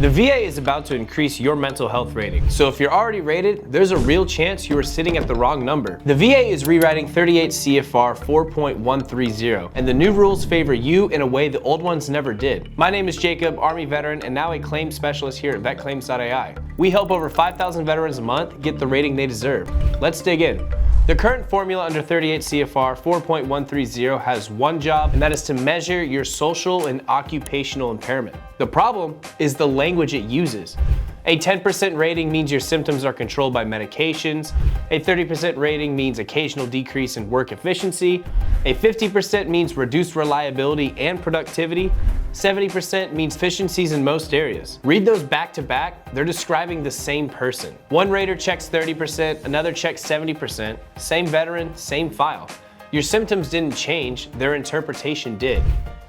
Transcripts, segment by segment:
The VA is about to increase your mental health rating, so if you're already rated, there's a real chance you are sitting at the wrong number. The VA is rewriting 38 CFR 4.130, and the new rules favor you in a way the old ones never did. My name is Jacob, Army veteran, and now a claims specialist here at VetClaims.ai. We help over 5,000 veterans a month get the rating they deserve. Let's dig in. The current formula under 38 CFR 4.130 has one job, and that is to measure your social and occupational impairment. The problem is the language it uses. A 10% rating means your symptoms are controlled by medications. A 30% rating means occasional decrease in work efficiency. A 50% means reduced reliability and productivity. 70% means deficiencies in most areas. Read those back to back, they're describing the same person. One rater checks 30%, another checks 70%, same veteran, same file. Your symptoms didn't change, their interpretation did.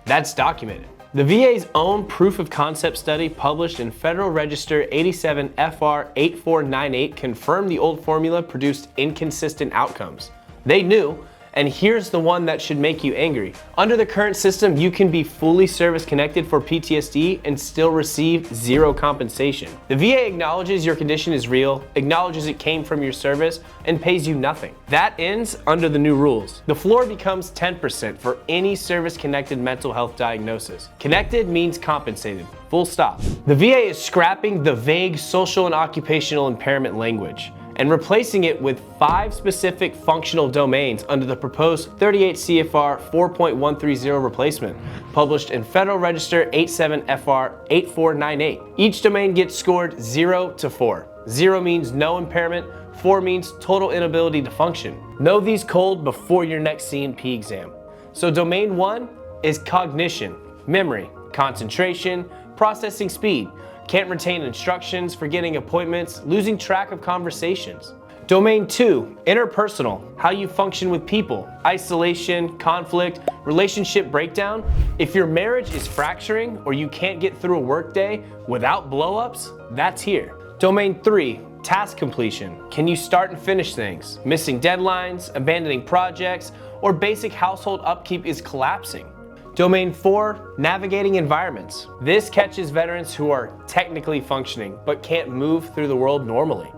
That's documented. The VA's own proof of concept study published in Federal Register 87 FR 8498 confirmed the old formula produced inconsistent outcomes. They knew, and here's the one that should make you angry. Under the current system, you can be fully service connected for PTSD and still receive zero compensation. The VA acknowledges your condition is real, acknowledges it came from your service, and pays you nothing. That ends under the new rules. The floor becomes 10% for any service-connected mental health diagnosis. Connected means compensated, full stop. The VA is scrapping the vague social and occupational impairment language and replacing it with 5 specific functional domains under the proposed 38 CFR 4.130 replacement, published in Federal Register 87 FR 8498. Each domain gets scored 0 to 4. 0 means no impairment, 4 means total inability to function. Know these cold before your next C&P exam. So domain 1 is cognition, memory, concentration, processing speed. Can't retain instructions, forgetting appointments, losing track of conversations. Domain 2, interpersonal, how you function with people, isolation, conflict, relationship breakdown. If your marriage is fracturing or you can't get through a workday without blow-ups, that's here. Domain 3, task completion. Can you start and finish things? Missing deadlines, abandoning projects, or basic household upkeep is collapsing. Domain 4, navigating environments. This catches veterans who are technically functioning but can't move through the world normally.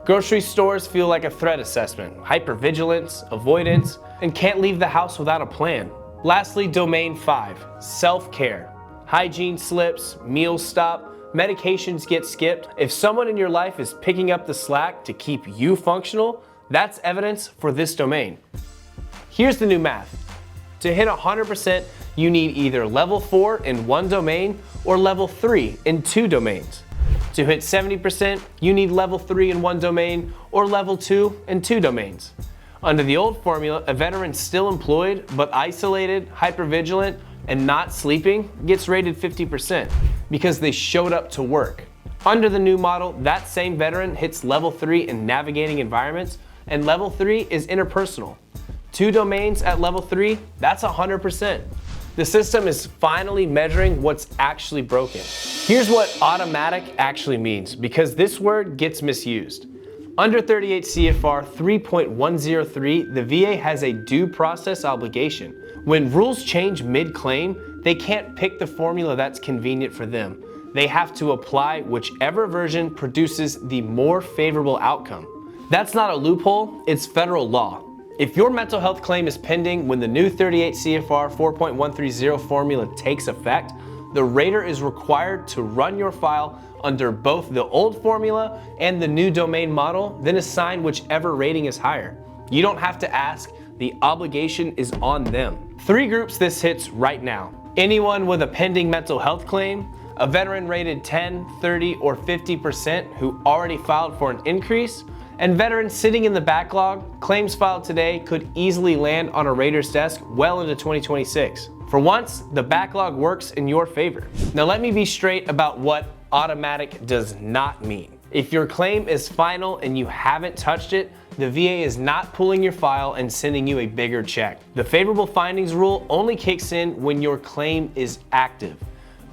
Grocery stores feel like a threat assessment, hypervigilance, avoidance, and can't leave the house without a plan. Lastly, domain 5, self-care. Hygiene slips, meals stop, medications get skipped. If someone in your life is picking up the slack to keep you functional, that's evidence for this domain. Here's the new math. To hit 100%, you need either level 4 in one domain or level 3 in 2 domains. To hit 70%, you need level 3 in one domain or level 2 in 2 domains. Under the old formula, a veteran still employed but isolated, hypervigilant, and not sleeping gets rated 50% because they showed up to work. Under the new model, that same veteran hits level 3 in navigating environments, and level 3 is interpersonal. 2 domains at level 3, that's 100%. The system is finally measuring what's actually broken. Here's what automatic actually means, because this word gets misused. Under 38 CFR 3.103, the VA has a due process obligation. When rules change mid-claim, they can't pick the formula that's convenient for them. They have to apply whichever version produces the more favorable outcome. That's not a loophole, it's federal law. If your mental health claim is pending when the new 38 CFR 4.130 formula takes effect, the rater is required to run your file under both the old formula and the new domain model, then assign whichever rating is higher. You don't have to ask, the obligation is on them. 3 groups this hits right now. Anyone with a pending mental health claim, a veteran rated 10, 30, or 50% who already filed for an increase, and veterans sitting in the backlog. Claims filed today could easily land on a rater's desk well into 2026. For once, the backlog works in your favor. Now let me be straight about what automatic does not mean. If your claim is final and you haven't touched it, the VA is not pulling your file and sending you a bigger check. The favorable findings rule only kicks in when your claim is active.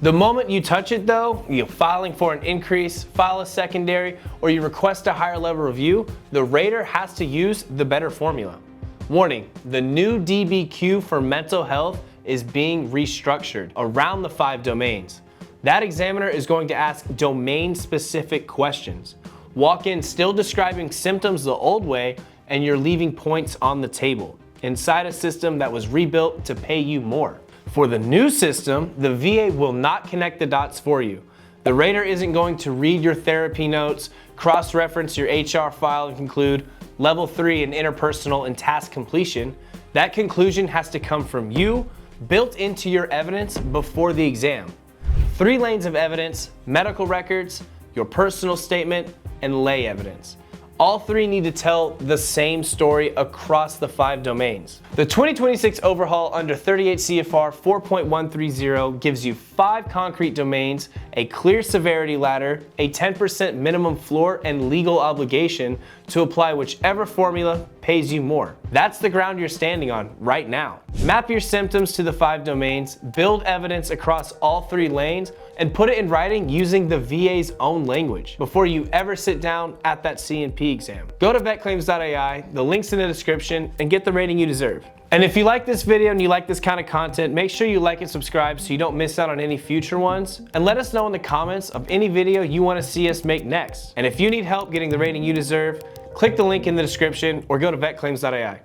The moment you touch it though, you're filing for an increase, file a secondary, or you request a higher level review, the rater has to use the better formula. Warning, the new DBQ for mental health is being restructured around the 5 domains. That examiner is going to ask domain-specific questions. Walk in still describing symptoms the old way, and you're leaving points on the table inside a system that was rebuilt to pay you more. For the new system, the VA will not connect the dots for you. The rater isn't going to read your therapy notes, cross-reference your HR file and conclude level 3 in interpersonal and task completion. That conclusion has to come from you, built into your evidence before the exam. 3 lanes of evidence: medical records, your personal statement, and lay evidence. All 3 need to tell the same story across the 5 domains. The 2026 overhaul under 38 CFR 4.130 gives you 5 concrete domains, a clear severity ladder, a 10% minimum floor, and legal obligation to apply whichever formula pays you more. That's the ground you're standing on right now. Map your symptoms to the 5 domains, build evidence across all 3 lanes, and put it in writing using the VA's own language before you ever sit down at that C&P exam. Go to VetClaims.ai, the link's in the description, and get the rating you deserve. And if you like this video and you like this kind of content, make sure you like and subscribe so you don't miss out on any future ones. And let us know in the comments of any video you want to see us make next. And if you need help getting the rating you deserve, click the link in the description or go to VetClaims.ai.